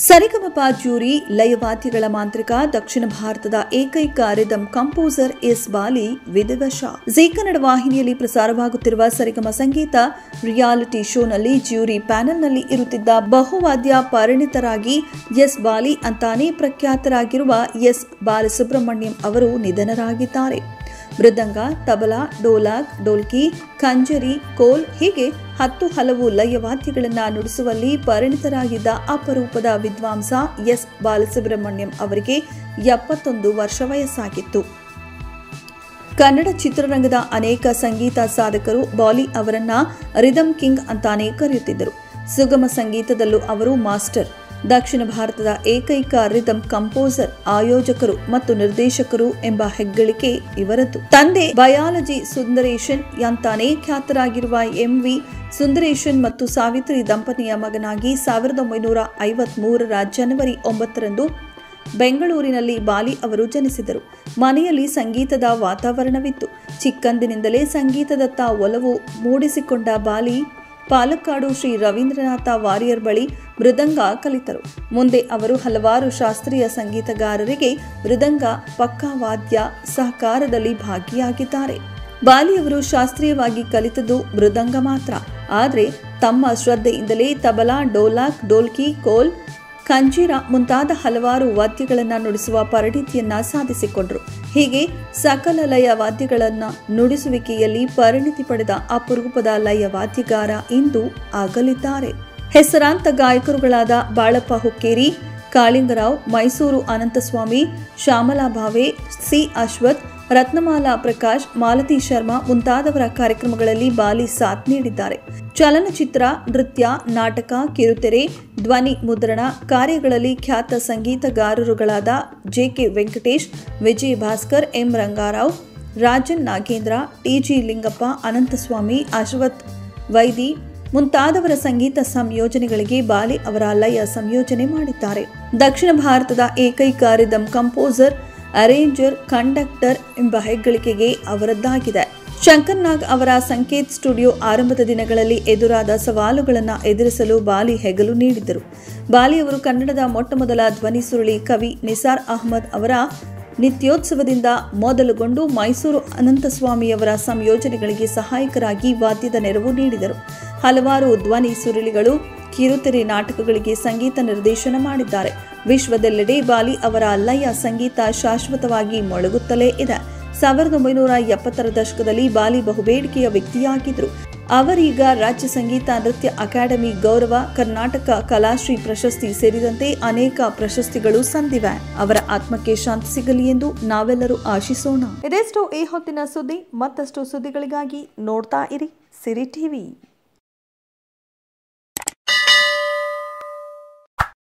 ಸರಿಗಮಪ jury ಲಯವಾದ್ಯಗಳ ಮಾಂತ್ರಿಕ ದಕ್ಷಿಣ ಭಾರತದ ಏಕೈಕ ರಿದಮ್ ಕಂಪೋಸರ್ ಎಸ್ ಬಾಲಿ ವಿಧಿವಶ. ಜೀ ಕನ್ನಡ ವಾಹಿನಿಯಲ್ಲಿ ಪ್ರಸಾರವಾಗುತ್ತಿರುವ ಸರಿಗಮ ಸಂಗೀತ ರಿಯಾಲಿಟಿ ಶೋನಲ್ಲಿ ಜ್ಯೂರಿ ಪ್ಯಾನೆಲ್ನಲ್ಲಿ ಇರುತ್ತಿದ್ದ ಬಹುವಾದ್ಯ ಪರಿಣಿತರಾಗಿ ಎಸ್ ಬಾಲಿ ಅಂತಾನೆ ಪ್ರಖ್ಯಾತರಾಗಿರುವ ಎಸ್ ಬಾಲಸುಬ್ರಹ್ಮಣ್ಯಂ ಅವರು ನಿಧನರಾಗಿದ್ದಾರೆ. ಮೃದಂಗ, ತಬಲಾ, ಡೋಲಾಕ್, ಡೋಲ್ಕಿ, ಖಂಜರಿ, ಕೋಲ್ ಹೀಗೆ ಹಲವು ಲಯವಾದ್ಯಗಳನ್ನು ನುಡಿಸುವಲ್ಲಿ ಪರಿಣಿತರಾಗಿದ್ದ ಅಪರೂಪದ ವಿದ್ವಾಂಸ ಎಸ್ ಬಾಲಸುಬ್ರಹ್ಮಣ್ಯಂ ಅವರಿಗೆ 71 ವರ್ಷ ವಯಸ್ಸಾಗಿತ್ತು. ಕನ್ನಡ ಚಿತ್ರರಂಗದ ಅನೇಕ ಸಂಗೀತ ಸಾಧಕರು ಬಾಲಿ ಅವರನ್ನ ರಿದಮ್ ಕಿಂಗ್ ಅಂತಾನೆ ಕರೆಯುತ್ತಿದ್ದರು. ಸುಗಮ ಸಂಗೀತದಲ್ಲೂ ಅವರು ಮಾಸ್ಟರ್. ದಕ್ಷಿಣ ಭಾರತದ ಏಕೈಕ ರಿದಮ್ ಕಂಪೋಸರ್, ಆಯೋಜಕರು ಮತ್ತು ನಿರ್ದೇಶಕರು ಎಂಬ ಹೆಗ್ಗಳಿಕೆ ಇವರದ್ದು. ತಂದೆ ಬಯಾಲಜಿ ಸುಂದರೇಶನ್ ಅಂತಾನೆ ಖ್ಯಾತರಾಗಿರುವ ಎಂ.ವಿ. ಸುಂದರೇಶನ್ ಮತ್ತು ಸಾವಿತ್ರಿ ದಂಪತಿಯ ಮಗನಾಗಿ 1953ರ ಜನವರಿ 9ರಂದು ಬೆಂಗಳೂರಿನಲ್ಲಿ ಬಾಲಿ ಅವರು ಜನಿಸಿದರು. ಮನೆಯಲ್ಲಿ ಸಂಗೀತದ ವಾತಾವರಣವಿತ್ತು. ಚಿಕ್ಕಂದಿನಿಂದಲೇ ಸಂಗೀತದತ್ತ ಒಲವು ಮೂಡಿಸಿಕೊಂಡ ಬಾಲಿ ಪಾಲಕ್ಕಾಡು ಶ್ರೀ ರವೀಂದ್ರನಾಥ ವಾರಿಯರ್ ಬಳಿ ಮೃದಂಗ ಕಲಿತರು. ಮುಂದೆ ಅವರು ಹಲವಾರು ಶಾಸ್ತ್ರೀಯ ಸಂಗೀತಗಾರರಿಗೆ ಮೃದಂಗ ಪಕ್ಕವಾದ್ಯ ಸಹಕಾರದಲ್ಲಿ ಭಾಗಿಯಾಗಿದ್ದಾರೆ. ಬಾಲಿಯವರು ಶಾಸ್ತ್ರೀಯವಾಗಿ ಕಲಿತದ್ದು ಮೃದಂಗ ಮಾತ್ರ. ಆದರೆ ತಮ್ಮ ಶ್ರದ್ಧೆಯಿಂದಲೇ ತಬಲಾ, ಡೋಲಾಕ್, ಡೋಲ್ಕಿ, ಕೋಲ್, ಖಂಜೀರ ಮುಂತಾದ ಹಲವಾರು ವಾದ್ಯಗಳನ್ನು ನುಡಿಸುವ ಪರಿಣಿತಿಯನ್ನ ಸಾಧಿಸಿಕೊಂಡರು. ಹೀಗೆ ಸಕಲ ಲಯ ವಾದ್ಯಗಳನ್ನು ನುಡಿಸುವಿಕೆಯಲ್ಲಿ ಪರಿಣಿತಿ ಪಡೆದ ಅಪರೂಪದ ಲಯ ವಾದ್ಯಗಾರ ಇಂದು ಆಗಲಿದ್ದಾರೆ. ಹೆಸರಾಂತ ಗಾಯಕರುಗಳಾದ ಬಾಳಪ್ಪ ಹುಕ್ಕೇರಿ, ಕಾಳಿಂಗರಾವ್, ಮೈಸೂರು ಅನಂತಸ್ವಾಮಿ, ಶ್ಯಾಮಲಾ ಭಾವೆ, ಸಿ ಅಶ್ವಥ್, ರತ್ನಮಾಲಾ ಪ್ರಕಾಶ್, ಮಾಲತಿ ಶರ್ಮಾ ಮುಂತಾದವರ ಕಾರ್ಯಕ್ರಮಗಳಲ್ಲಿ ಬಾಲಿ ಸಾಥ್ ನೀಡಿದ್ದಾರೆ. ಚಲನಚಿತ್ರ, ನೃತ್ಯ, ನಾಟಕ, ಕಿರುತೆರೆ, ಧ್ವನಿ ಮುದ್ರಣ ಕಾರ್ಯಗಳಲ್ಲಿ ಖ್ಯಾತ ಸಂಗೀತಗಾರರುಗಳಾದ ಜೆ.ಕೆ. ವೆಂಕಟೇಶ್, ವಿಜಯ ಭಾಸ್ಕರ್, ಎಂ. ರಂಗಾರಾವ್, ರಾಜನ್ ನಾಗೇಂದ್ರ, ಟಿ.ಜಿ. ಲಿಂಗಪ್ಪ, ಅನಂತಸ್ವಾಮಿ, ಅಶ್ವಥ್ ವೈದಿ ಮುಂತಾದವರ ಸಂಗೀತ ಸಂಯೋಜನೆಗಳಿಗೆ ಬಾಲಿ ಅವರ ಲಯ ಸಂಯೋಜನೆ ಮಾಡಿದ್ದಾರೆ. ದಕ್ಷಿಣ ಭಾರತದ ಏಕೈಕ ರಿದಮ್ ಕಂಪೋಸರ್, ಅರೇಂಜರ್, ಕಂಡಕ್ಟರ್ ಎಂಬ ಹೆಗ್ಗಳಿಕೆಗೆ ಅವರದ್ದಾಗಿದೆ. ಶಂಕರ್ ನಾಗ್ ಅವರ ಸಂಕೇತ್ ಸ್ಟುಡಿಯೋ ಆರಂಭದ ದಿನಗಳಲ್ಲಿ ಎದುರಾದ ಸವಾಲುಗಳನ್ನು ಎದುರಿಸಲು ಬಾಲಿ ಹೆಗಲು ನೀಡಿದರು. ಬಾಲಿ ಅವರು ಕನ್ನಡದ ಮೊಟ್ಟಮೊದಲ ಧ್ವನಿ ಸುರುಳಿ ಕವಿ ನಿಸಾರ್ ಅಹಮದ್ ಅವರ ನಿತ್ಯೋತ್ಸವದಿಂದ ಮೊದಲುಗೊಂಡು ಮೈಸೂರು ಅನಂತಸ್ವಾಮಿಯವರ ಸಂಯೋಜನೆಗಳಿಗೆ ಸಹಾಯಕರಾಗಿ ವಾದ್ಯದ ನೆರವು ನೀಡಿದರು. ಹಲವಾರು ಧ್ವನಿ ಸುರುಳಿಗಳು, ಕಿರುತೆರೆ ನಾಟಕಗಳಿಗೆ ಸಂಗೀತ ನಿರ್ದೇಶನ ಮಾಡಿದ್ದಾರೆ. ವಿಶ್ವದೆಲ್ಲೆಡೆ ಬಾಲಿ ಅವರ ಲಯ ಸಂಗೀತ ಶಾಶ್ವತವಾಗಿ ಮೊಳಗುತ್ತಲೇ ಇದೆ. 1970ರ ದಶಕದಲ್ಲಿ ಬಾಲಿ ಬಹುಬೇಡಿಕೆಯ ವ್ಯಕ್ತಿಯಾಗಿದ್ದರು. ಅವರೀಗ ರಾಜ್ಯ ಸಂಗೀತ ನೃತ್ಯ ಅಕಾಡೆಮಿ ಗೌರವ, ಕರ್ನಾಟಕ ಕಲಾಶ್ರೀ ಪ್ರಶಸ್ತಿ ಸೇರಿದಂತೆ ಅನೇಕ ಪ್ರಶಸ್ತಿಗಳು ಸಂದಿವೆ. ಅವರ ಆತ್ಮಕ್ಕೆ ಶಾಂತಿ ಸಿಗಲಿ ಎಂದು ನಾವೆಲ್ಲರೂ ಆಶಿಸೋಣ. ಇದೆಷ್ಟು ಈ ಹೊತ್ತಿನ ಸುದ್ದಿ. ಮತ್ತಷ್ಟು ಸುದ್ದಿಗಳಿಗಾಗಿ ನೋಡ್ತಾ ಇರಿ ಸಿರಿ ಟಿವಿ.